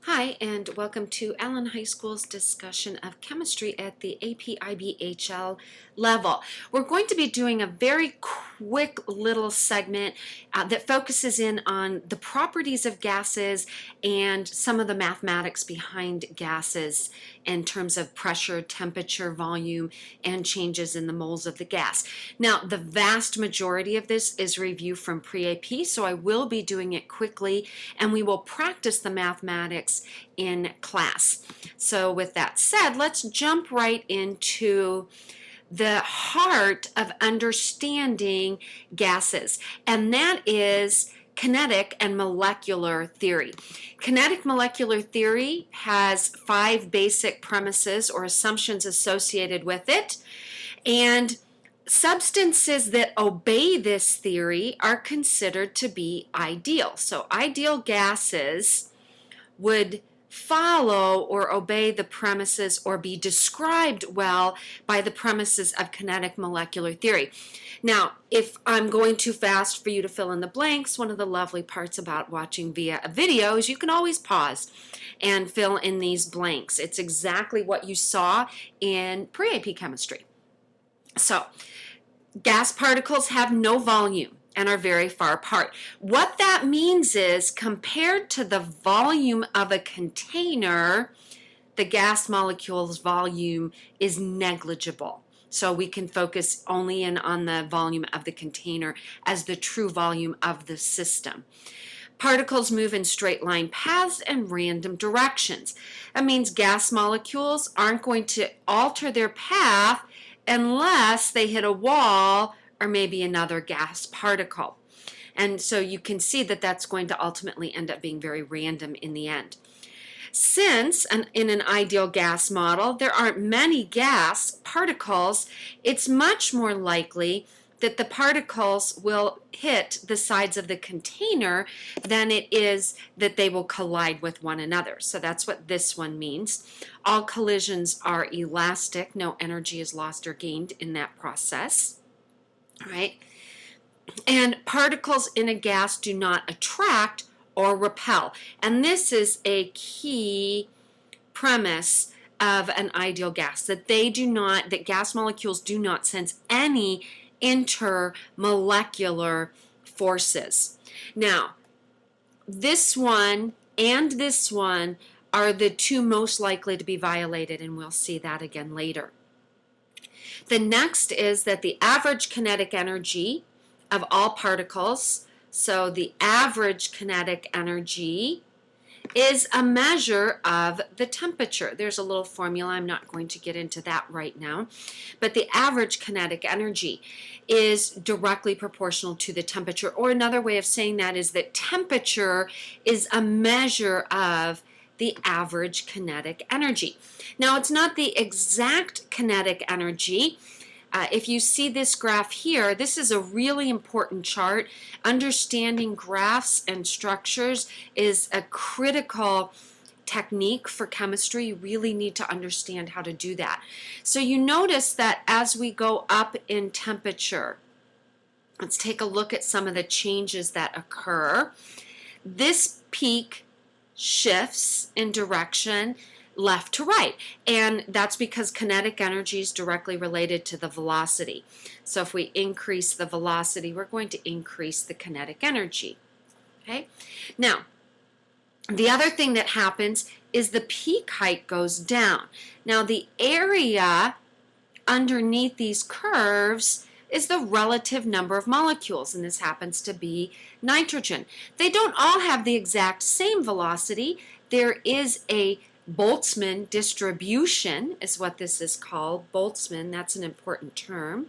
Hi, and welcome to Allen High School's discussion of chemistry at the APIB HL level. We're going to be doing a very quick little segment that focuses in on the properties of gases and some of the mathematics behind gases in terms of pressure, temperature, volume, and changes in the moles of the gas. Now, the vast majority of this is review from pre-AP, so I will be doing it quickly, and we will practice the mathematics in class. So with that said, let's jump right into the heart of understanding gases, and that is kinetic and molecular theory. Kinetic molecular theory has 5 basic premises or assumptions associated with it, and substances that obey this theory are considered to be ideal. So ideal gases would follow or obey the premises or be described well by the premises of kinetic molecular theory. Now, if I'm going too fast for you to fill in the blanks, one of the lovely parts about watching via a video is you can always pause and fill in these blanks. It's exactly what you saw in pre-AP chemistry. So, gas particles have no volume and are very far apart. What that means is, compared to the volume of a container, the gas molecule's volume is negligible. So we can focus only in on the volume of the container as the true volume of the system. Particles move in straight line paths and random directions. That means gas molecules aren't going to alter their path unless they hit a wall or maybe another gas particle. And so you can see that that's going to ultimately end up being very random in the end. Since in an ideal gas model there aren't many gas particles, it's much more likely that the particles will hit the sides of the container than it is that they will collide with one another. So that's what this one means. All collisions are elastic. No energy is lost or gained in that process. All right? And particles in a gas do not attract or repel. And this is a key premise of an ideal gas, that that gas molecules do not sense any intermolecular forces. Now, this one and this one are the two most likely to be violated, and we'll see that again later. The next is that the average kinetic energy of all particles, so the average kinetic energy, is a measure of the temperature. There's a little formula. I'm not going to get into that right now. But the average kinetic energy is directly proportional to the temperature. Or another way of saying that is that temperature is a measure of the average kinetic energy. Now, it's not the exact kinetic energy. If you see this graph here, this is a really important chart. Understanding graphs and structures is a critical technique for chemistry. You really need to understand how to do that. So you notice that as we go up in temperature, let's take a look at some of the changes that occur. This peak shifts in direction left to right, and that's because kinetic energy is directly related to the velocity. So if we increase the velocity, we're going to increase the kinetic energy. Okay? Now, the other thing that happens is the peak height goes down. Now, the area underneath these curves is the relative number of molecules, and this happens to be nitrogen. They don't all have the exact same velocity. There is a Boltzmann distribution, is what this is called. Boltzmann, that's an important term.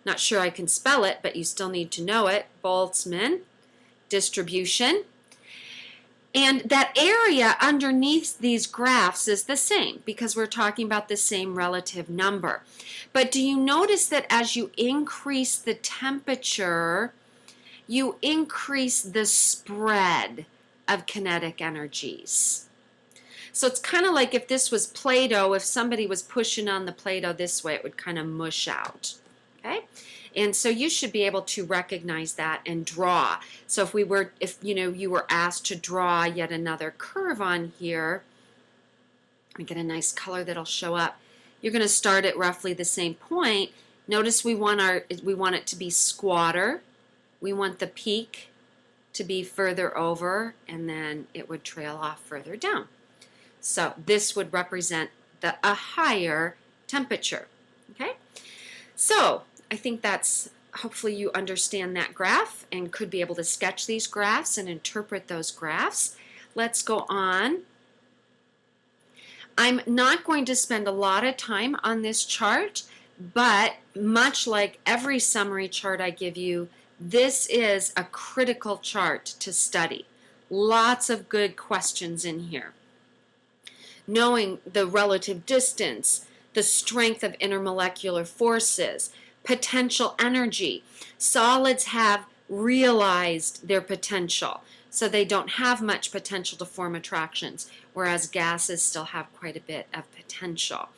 Not sure I can spell it, but you still need to know it. Boltzmann distribution. And that area underneath these graphs is the same because we're talking about the same relative number. But do you notice that as you increase the temperature, you increase the spread of kinetic energies? So it's kind of like if this was Play-Doh, if somebody was pushing on the Play-Doh this way, it would kind of mush out. Okay? And so you should be able to recognize that and draw. So if you were asked to draw yet another curve on here, we get a nice color that'll show up. You're going to start at roughly the same point. Notice we want it to be squatter. We want the peak to be further over, and then it would trail off further down. So this would represent a higher temperature. Okay? So I think hopefully you understand that graph and could be able to sketch these graphs and interpret those graphs. Let's go on. I'm not going to spend a lot of time on this chart, but much like every summary chart I give you, this is a critical chart to study. Lots of good questions in here. Knowing the relative distance, the strength of intermolecular forces, potential energy. Solids have realized their potential, so they don't have much potential to form attractions, whereas gases still have quite a bit of potential.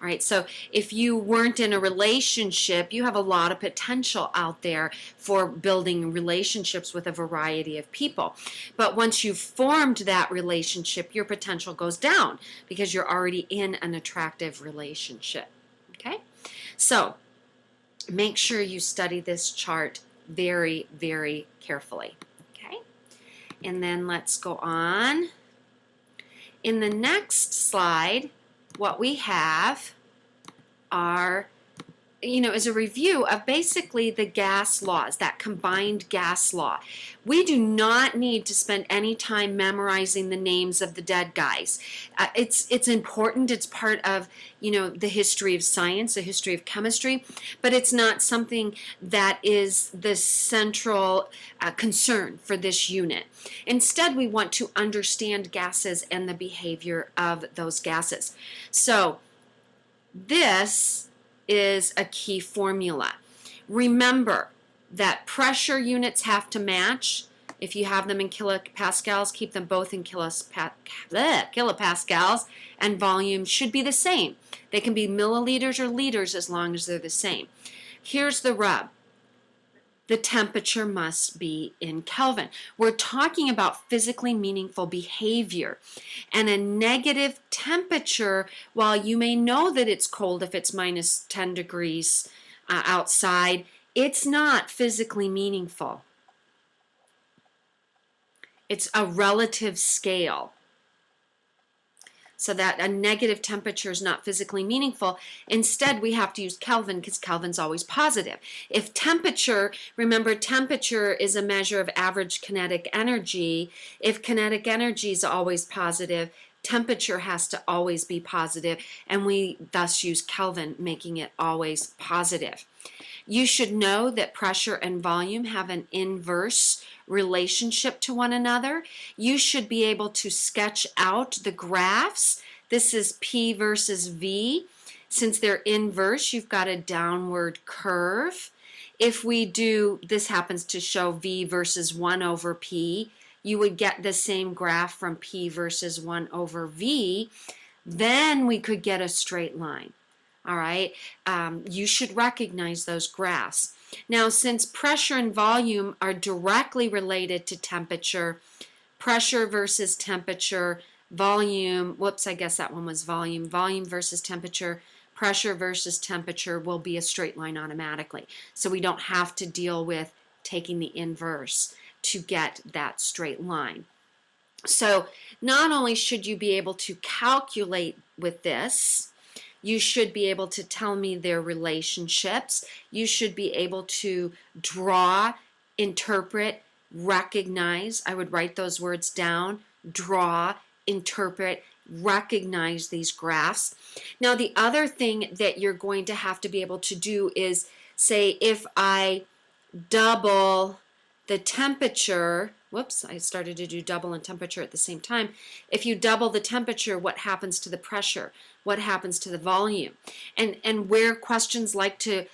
All right, so if you weren't in a relationship, you have a lot of potential out there for building relationships with a variety of people. But once you've formed that relationship, your potential goes down because you're already in an attractive relationship. Okay, so make sure you study this chart very, very carefully. Okay, and then let's go on. In the next slide, what we have is a review of basically the gas laws, that combined gas law. We do not need to spend any time memorizing the names of the dead guys. It's important. It's part of the history of science, the history of chemistry, but it's not something that is the central concern for this unit. Instead, we want to understand gases and the behavior of those gases. So this is a key formula. Remember that pressure units have to match. If you have them in kilopascals, keep them both in kilopascals, and volume should be the same. They can be milliliters or liters as long as they're the same. Here's the rub. The temperature must be in Kelvin. We're talking about physically meaningful behavior. And a negative temperature, while you may know that it's cold if it's minus 10 degrees outside, it's not physically meaningful. It's a relative scale. So that a negative temperature is not physically meaningful. Instead, we have to use Kelvin because Kelvin's always positive. If temperature, remember temperature is a measure of average kinetic energy. If kinetic energy is always positive, temperature has to always be positive, and we thus use Kelvin, making it always positive. You should know that pressure and volume have an inverse relationship to one another. You should be able to sketch out the graphs. This is P versus V. Since they're inverse, you've got a downward curve. If we do, this happens to show V versus 1 over P, you would get the same graph from P versus 1 over V. Then we could get a straight line. All right, you should recognize those graphs. Now, since pressure and volume are directly related to temperature, pressure versus temperature, volume, whoops, I guess that one was volume, volume versus temperature, pressure versus temperature will be a straight line automatically. So we don't have to deal with taking the inverse to get that straight line. So not only should you be able to calculate with this, you should be able to tell me their relationships. You should be able to draw, interpret, recognize. I would write those words down. Draw, interpret, recognize these graphs. Now, the other thing that you're going to have to be able to do is say if I double the temperature, whoops, I started to do double and temperature at the same time. If you double the temperature, what happens to the pressure? What happens to the volume? And where questions like to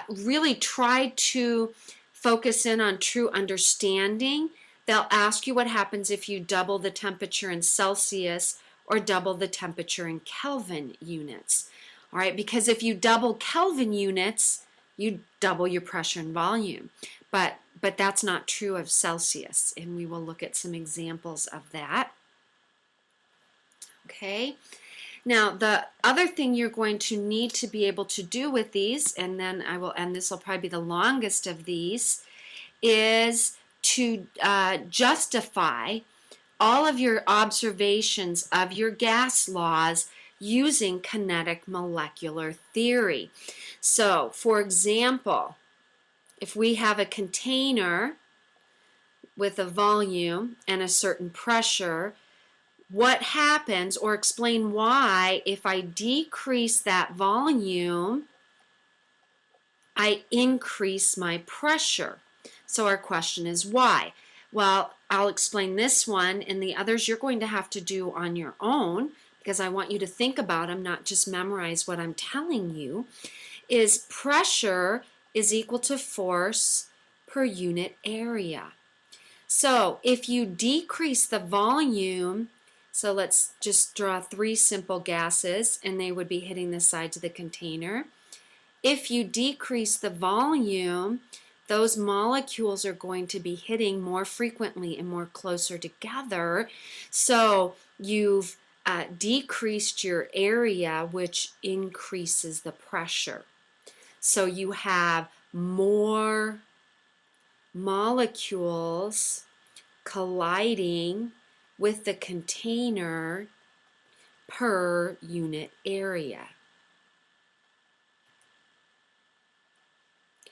really try to focus in on true understanding, they'll ask you what happens if you double the temperature in Celsius or double the temperature in Kelvin units. All right, because if you double Kelvin units, you double your pressure and volume. But that's not true of Celsius, and we will look at some examples of that. Okay. Now, the other thing you're going to need to be able to do with these, and then I will end, this will probably be the longest of these, is to justify all of your observations of your gas laws using kinetic molecular theory. So, for example, if we have a container with a volume and a certain pressure, what happens, or explain why, if I decrease that volume, I increase my pressure. So our question is why? Well, I'll explain this one, and the others you're going to have to do on your own, because I want you to think about them, not just memorize what I'm telling you. Is pressure is equal to force per unit area. So if you decrease the volume, so let's just draw 3 simple gases, and they would be hitting the sides of the container. If you decrease the volume, those molecules are going to be hitting more frequently and more closer together. So you've decreased your area, which increases the pressure. So you have more molecules colliding with the container per unit area.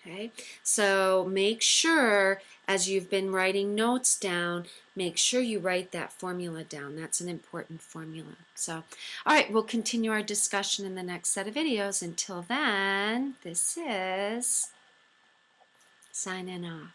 Okay, so make sure, as you've been writing notes down, make sure you write that formula down. That's an important formula. So, all right, we'll continue our discussion in the next set of videos. Until then, this is signing off.